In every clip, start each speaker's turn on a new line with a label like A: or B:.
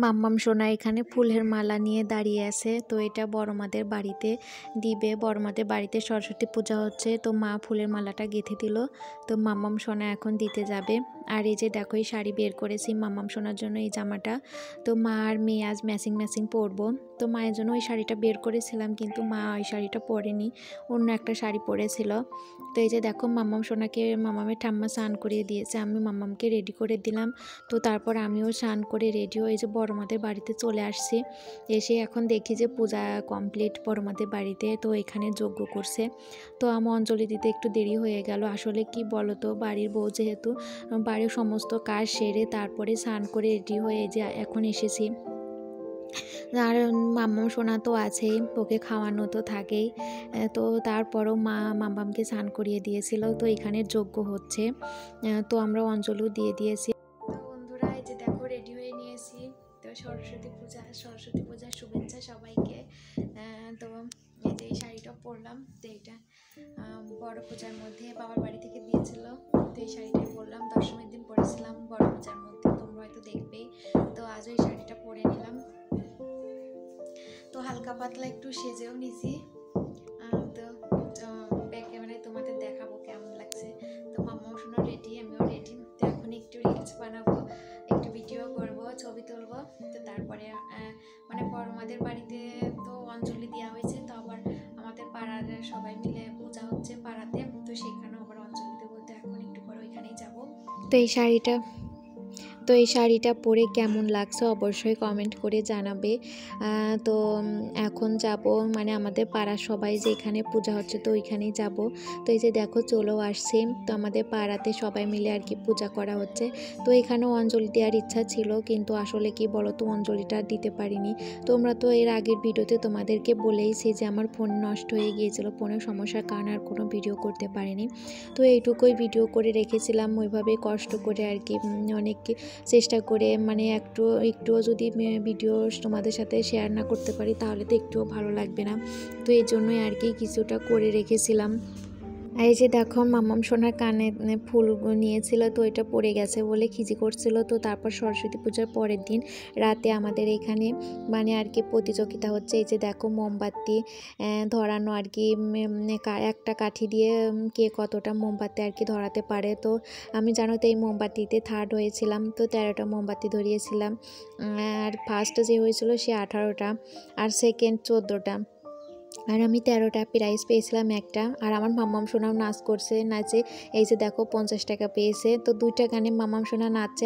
A: মাম্মাম সোনা এখানে ফুলের মালা নিয়ে দাঁড়িয়ে আছে। তো এটা বড় মাদের বাড়িতে দিবে। বড় মাদের বাড়িতে সরস্বতী পূজা হচ্ছে, তো মা ফুলের মালাটা গেঁথে দিল। তো মাম্মাম সোনা এখন দিতে যাবে। আর এই যে দেখো এই শাড়ি বের করেছি মাম্মাম সোনার জন্য, এই জামাটা। তো মা আর মেয়ে আজ ম্যাচিং ম্যাচিং পরবো। তো মায়ের জন্য ওই শাড়িটা বের করেছিলাম, কিন্তু মা ওই শাড়িটা পরেনি, অন্য একটা শাড়ি পরেছিল। তো এই যে দেখো মাম্মাম সোনাকে মাম্মামের ঠাম্মা স্নান করিয়ে দিয়েছে, আমি মাম্মামকে রেডি করে দিলাম। তো তারপর আমিও স্নান করে রেডি হয়ে যে বড় মাদের বাড়িতে চলে আসছি। এসে এখন দেখি যে পূজা কমপ্লিট বড় মাদের বাড়িতে, তো এখানে যজ্ঞ করছে। তো আমার অঞ্জলি দিতে একটু দেরি হয়ে গেল। আসলে কি বলো তো, বাড়ির বউ যেহেতু, বাড়ির সমস্ত কাজ সেরে তারপরে স্নান করে রেডি হয়ে যে এখন এসেছি। আর মাম্মাম সোনা তো আছেই, ওকে খাওয়ানো তো থাকেই। তো তারপরও মা মাম্মামকে স্নান করিয়ে দিয়েছিল। তো এখানে যজ্ঞ হচ্ছে, তো আমরা অঞ্জলিও দিয়ে দিয়েছি। তো বন্ধুরা এই যে দেখো রেডি হয়ে নিয়েছি। তো সরস্বতী পূজার শুভেচ্ছা সবাইকে। তো এই যে এই শাড়িটা পরলাম, তো এইটা বড় পূজার মধ্যে বাবার বাড়ি থেকে দিয়েছিল। তো এই শাড়িটাই পরলাম, দশমীর দিন পরেছিলাম বড় পূজার মধ্যে, তোমরা হয়তো দেখবেই। তো আজও এই শাড়িটা পরে নিলাম। তো হালকা পাতলা একটু সেজেও নিছি। তো ব্যাক ক্যামেরায় তোমাদের দেখাবো কেমন লাগছে। তো মাম্মাও শোনো রেডি, আমিও রেডি। তো এখন একটু রিলস বানাবো, একটু ভিডিও করব, ছবি তুলবো। তো তারপরে মানে বড় মাদের বাড়িতে তো অঞ্জলি দেওয়া হয়েছে, তো আবার আমাদের পাড়ার সবাই মিলে পূজা হচ্ছে পাড়াতে, তো সেখানেও আবার অঞ্জলি দেবো। তো এখন একটু পরে ওইখানেই যাবো। তো এই শাড়িটা পরে কেমন লাগছে অবশ্যই কমেন্ট করে জানাবে। তো এখন যাব, মানে আমাদের পাড়ার সবাই যে এখানে পূজা হচ্ছে, তো ওইখানেই যাব। তো এই যে দেখো চলেও আসছি। তো আমাদের পাড়াতে সবাই মিলে আর কি পূজা করা হচ্ছে। তো এখানেও অঞ্জলি দেওয়ার ইচ্ছা ছিল, কিন্তু আসলে কি বলো তো, অঞ্জলিটা দিতে পারিনি। তোমরা তো এর আগের ভিডিওতে তোমাদেরকে বলেইছি যে আমার ফোন নষ্ট হয়ে গিয়েছিল, ফোনের সমস্যার কারণে আর কোনো ভিডিও করতে পারিনি। তো এইটুকুই ভিডিও করে রেখেছিলাম, ওইভাবে কষ্ট করে আর কি, অনেক চেষ্টা করে, মানে একটুও যদি ভিডিও তোমাদের সাথে শেয়ার না করতে পারি তাহলে তো একটুও ভালো লাগবে না। তো এই জন্যই আর কি কিছুটা করে রেখেছিলাম। এই যে দেখো মাম্মাম সোনার কানে ফুল নিয়েছিল, তো এটা পড়ে গেছে বলে খিজি করছিল। তো তারপর সরস্বতী পূজার পরের দিন রাতে আমাদের এখানে মানে আর কি প্রতিযোগিতা হচ্ছে। এই যে দেখো মোমবাতি ধরানো আর কি, একটা কাঠি দিয়ে কে কতটা মোমবাতি আর কি ধরাতে পারে। তো আমি জানো তো এই মোমবাতিতে থার্ড হয়েছিলাম, তো 13টা মোমবাতি ধরিয়েছিলাম। আর ফার্স্ট যে হয়েছিল সে 18টা, আর সেকেন্ড 14টা, আর আমি 13টা প্রাইজ পেয়েছিলাম একটা। আর আমার মাম্মাম সোনাও নাচ করছে, নাচে এই যে দেখো 50 টাকা পেয়েছে। তো 2টা গানে মাম্মাম সোনা নাচছে,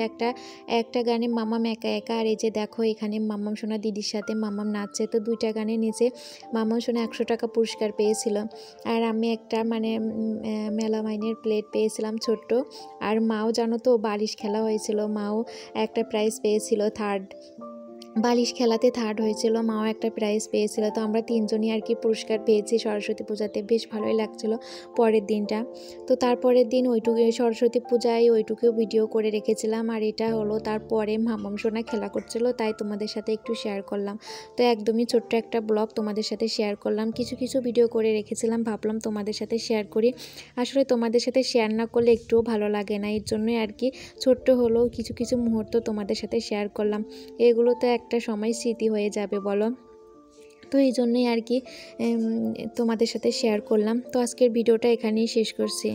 A: একটা গানে মাম্মাম একা একা। আর এই যে দেখো এখানে মাম্মাম সোনা দিদির সাথে মাম্মাম নাচছে। তো 2টা গানে নিচে মাম্মাম সোনা 100 টাকা পুরস্কার পেয়েছিল। আর আমি একটা মানে মেলামাইনের প্লেট পেয়েছিলাম ছোট্ট। আর মাও জানো তো বালিশ খেলা হয়েছিল, মাও একটা প্রাইজ পেয়েছিল, থার্ড বালিশ খেলাতে থার্ড হয়েছিল, মাও একটা প্রাইজ পেয়েছিল। তো আমরা 3জনই আর কি পুরস্কার পেয়েছি সরস্বতী পূজাতে, বেশ ভালোই লাগছিল পরের দিনটা। তো তারপরের দিন ওইটুকু সরস্বতী পূজায় ওইটুকু ভিডিও করে রেখেছিলাম। আর এটা হলো তারপরে মাম্মাম সোনা খেলা করছিল, তাই তোমাদের সাথে একটু শেয়ার করলাম। তো একদমই ছোট্ট একটা ব্লগ তোমাদের সাথে শেয়ার করলাম, কিছু ভিডিও করে রেখেছিলাম, ভাবলাম তোমাদের সাথে শেয়ার করি। আসলে তোমাদের সাথে শেয়ার না করলে একটুও ভালো লাগে না, এর জন্যই আর কি ছোট্ট হলেও কিছু মুহূর্ত তোমাদের সাথে শেয়ার করলাম। এগুলো তো একটা সময় স্মৃতি হয়ে যাবে বলো। তো এই জন্যই আর কি তোমাদের সাথে শেয়ার করলাম। তো আজকের ভিডিওটা এখানেই শেষ করছি।